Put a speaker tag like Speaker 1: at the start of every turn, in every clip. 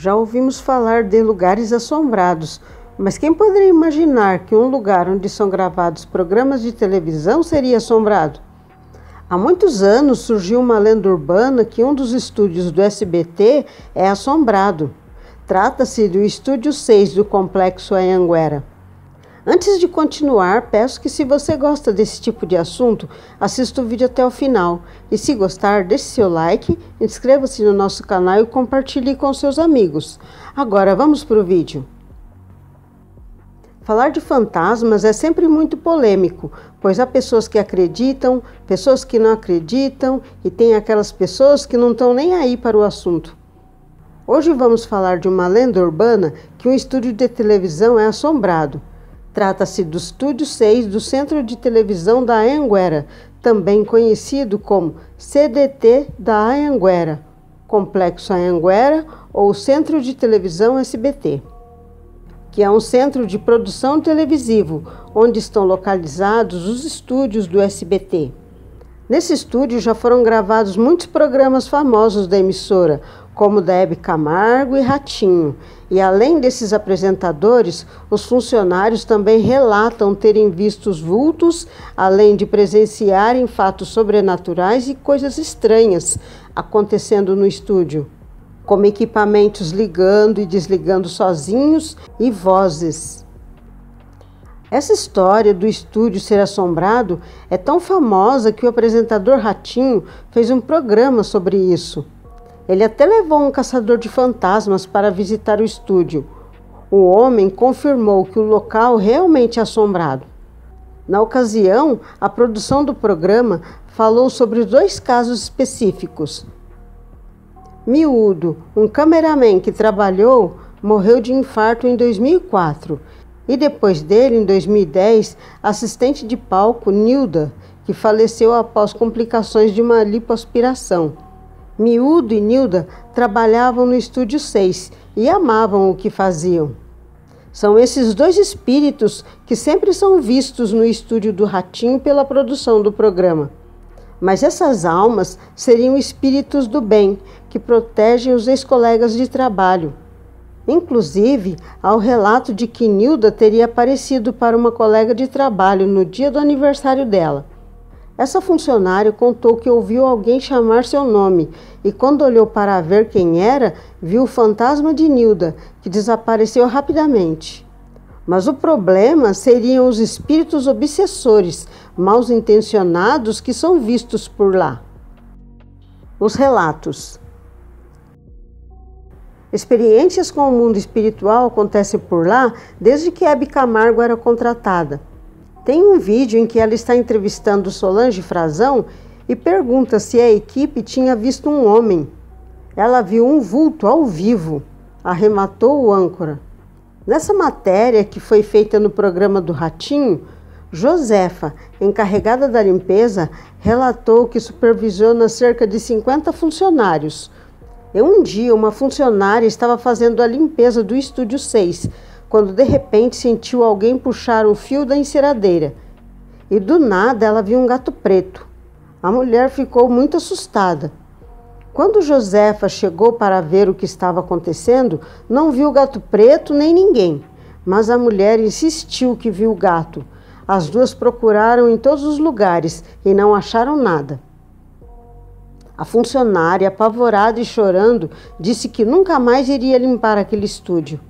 Speaker 1: Já ouvimos falar de lugares assombrados, mas quem poderia imaginar que um lugar onde são gravados programas de televisão seria assombrado? Há muitos anos surgiu uma lenda urbana que um dos estúdios do SBT é assombrado. Trata-se do Estúdio 6 do Complexo Anhanguera. Antes de continuar, peço que, se você gosta desse tipo de assunto, assista o vídeo até o final. E se gostar, deixe seu like, inscreva-se no nosso canal e compartilhe com seus amigos. Agora vamos para o vídeo. Falar de fantasmas é sempre muito polêmico, pois há pessoas que acreditam, pessoas que não acreditam e tem aquelas pessoas que não estão nem aí para o assunto. Hoje vamos falar de uma lenda urbana que um estúdio de televisão é assombrado. Trata-se do Estúdio 6 do Centro de Televisão da Anhanguera, também conhecido como CDT da Anhanguera, Complexo Anhanguera ou Centro de Televisão SBT, que é um centro de produção televisivo, onde estão localizados os estúdios do SBT. Nesse estúdio já foram gravados muitos programas famosos da emissora, como da Hebe Camargo e Ratinho. E além desses apresentadores, os funcionários também relatam terem visto vultos, além de presenciarem fatos sobrenaturais e coisas estranhas acontecendo no estúdio, como equipamentos ligando e desligando sozinhos e vozes. Essa história do estúdio ser assombrado é tão famosa que o apresentador Ratinho fez um programa sobre isso. Ele até levou um caçador de fantasmas para visitar o estúdio. O homem confirmou que o local realmente é assombrado. Na ocasião, a produção do programa falou sobre 2 casos específicos. Miúdo, um cameraman que trabalhou, morreu de infarto em 2004. E depois dele, em 2010, a assistente de palco, Nilda, que faleceu após complicações de uma lipoaspiração. Miúdo e Nilda trabalhavam no Estúdio 6 e amavam o que faziam. São esses 2 espíritos que sempre são vistos no estúdio do Ratinho pela produção do programa. Mas essas almas seriam espíritos do bem, que protegem os ex-colegas de trabalho. Inclusive, há o relato de que Nilda teria aparecido para uma colega de trabalho no dia do aniversário dela. Essa funcionária contou que ouviu alguém chamar seu nome e, quando olhou para ver quem era, viu o fantasma de Nilda, que desapareceu rapidamente. Mas o problema seriam os espíritos obsessores, mal intencionados, que são vistos por lá. Os relatos. Experiências com o mundo espiritual acontecem por lá desde que Hebe Camargo era contratada. Tem um vídeo em que ela está entrevistando Solange Frazão e pergunta se a equipe tinha visto um homem. Ela viu um vulto ao vivo, arrematou o âncora. Nessa matéria, que foi feita no programa do Ratinho, Josefa, encarregada da limpeza, relatou que supervisiona cerca de 50 funcionários. E um dia, uma funcionária estava fazendo a limpeza do Estúdio 6, quando de repente sentiu alguém puxar o fio da enceradeira. E do nada ela viu um gato preto. A mulher ficou muito assustada. Quando Josefa chegou para ver o que estava acontecendo, não viu o gato preto nem ninguém. Mas a mulher insistiu que viu o gato. As 2 procuraram em todos os lugares e não acharam nada. A funcionária, apavorada e chorando, disse que nunca mais iria limpar aquele estúdio.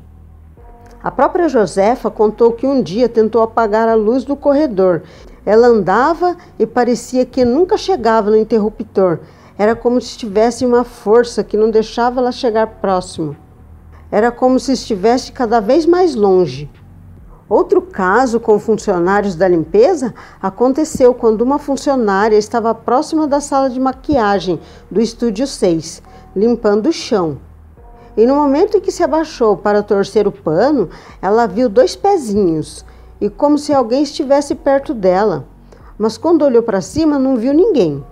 Speaker 1: A própria Josefa contou que um dia tentou apagar a luz do corredor. Ela andava e parecia que nunca chegava no interruptor. Era como se tivesse uma força que não deixava ela chegar próximo. Era como se estivesse cada vez mais longe. Outro caso com funcionários da limpeza aconteceu quando uma funcionária estava próxima da sala de maquiagem do Estúdio 6, limpando o chão. E no momento em que se abaixou para torcer o pano, ela viu 2 pezinhos, e como se alguém estivesse perto dela. Mas quando olhou para cima, não viu ninguém.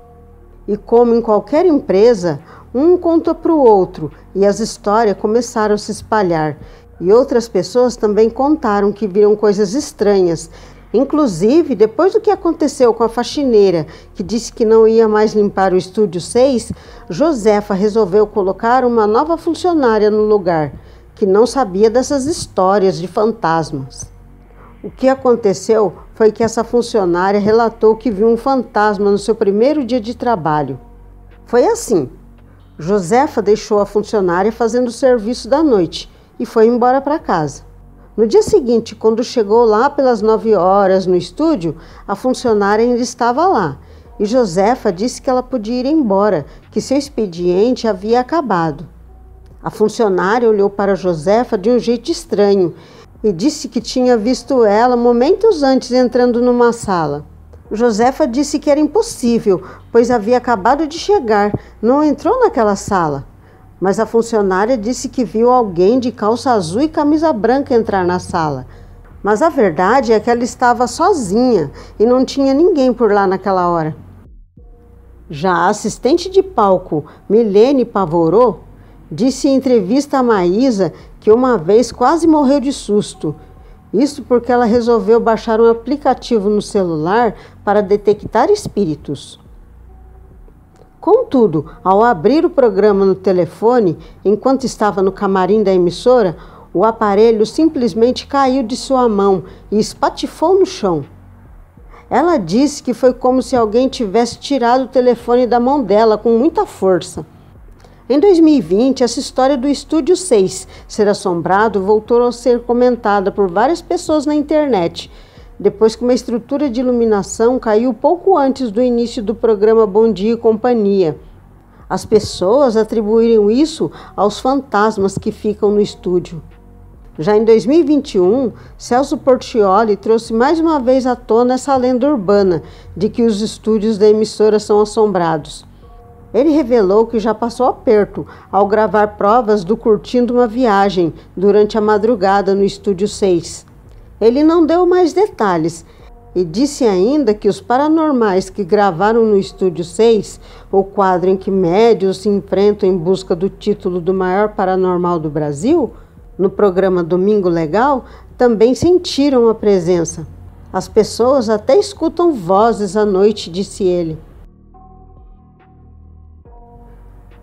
Speaker 1: E como em qualquer empresa, um contou para o outro, e as histórias começaram a se espalhar. E outras pessoas também contaram que viram coisas estranhas. Inclusive, depois do que aconteceu com a faxineira, que disse que não ia mais limpar o estúdio 6, Josefa resolveu colocar uma nova funcionária no lugar, que não sabia dessas histórias de fantasmas. O que aconteceu foi que essa funcionária relatou que viu um fantasma no seu primeiro dia de trabalho. Foi assim: Josefa deixou a funcionária fazendo o serviço da noite e foi embora para casa. No dia seguinte, quando chegou lá pelas 9 horas no estúdio, a funcionária ainda estava lá. E Josefa disse que ela podia ir embora, que seu expediente havia acabado. A funcionária olhou para Josefa de um jeito estranho e disse que tinha visto ela momentos antes entrando numa sala. Josefa disse que era impossível, pois havia acabado de chegar, não entrou naquela sala. Mas a funcionária disse que viu alguém de calça azul e camisa branca entrar na sala. Mas a verdade é que ela estava sozinha e não tinha ninguém por lá naquela hora. Já a assistente de palco, Milene Pavorô, disse em entrevista a Maísa que uma vez quase morreu de susto. Isso porque ela resolveu baixar um aplicativo no celular para detectar espíritos. Contudo, ao abrir o programa no telefone, enquanto estava no camarim da emissora, o aparelho simplesmente caiu de sua mão e espatifou no chão. Ela disse que foi como se alguém tivesse tirado o telefone da mão dela com muita força. Em 2020, essa história do Estúdio 6 ser assombrado voltou a ser comentada por várias pessoas na internet, depois que uma estrutura de iluminação caiu pouco antes do início do programa Bom Dia e Companhia. As pessoas atribuíram isso aos fantasmas que ficam no estúdio. Já em 2021, Celso Portiolli trouxe mais uma vez à tona essa lenda urbana de que os estúdios da emissora são assombrados. Ele revelou que já passou aperto ao gravar provas do Curtindo uma Viagem durante a madrugada no Estúdio 6. Ele não deu mais detalhes e disse ainda que os paranormais que gravaram no Estúdio 6, o quadro em que médiuns se enfrentam em busca do título do maior paranormal do Brasil, no programa Domingo Legal, também sentiram a presença. As pessoas até escutam vozes à noite, disse ele.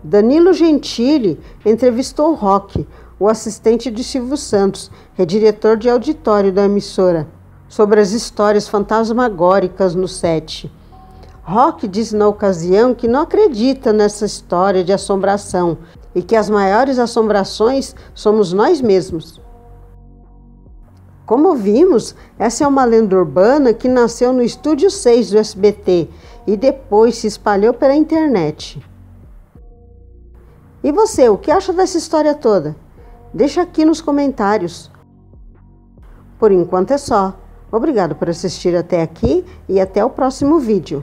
Speaker 1: Danilo Gentili entrevistou Roque, o assistente de Silvio Santos, diretor de auditório da emissora, sobre as histórias fantasmagóricas no set. Roque disse na ocasião que não acredita nessa história de assombração e que as maiores assombrações somos nós mesmos. Como vimos, essa é uma lenda urbana que nasceu no Estúdio 6 do SBT e depois se espalhou pela internet. E você, o que acha dessa história toda? Deixa aqui nos comentários. Por enquanto é só. Obrigado por assistir até aqui e até o próximo vídeo.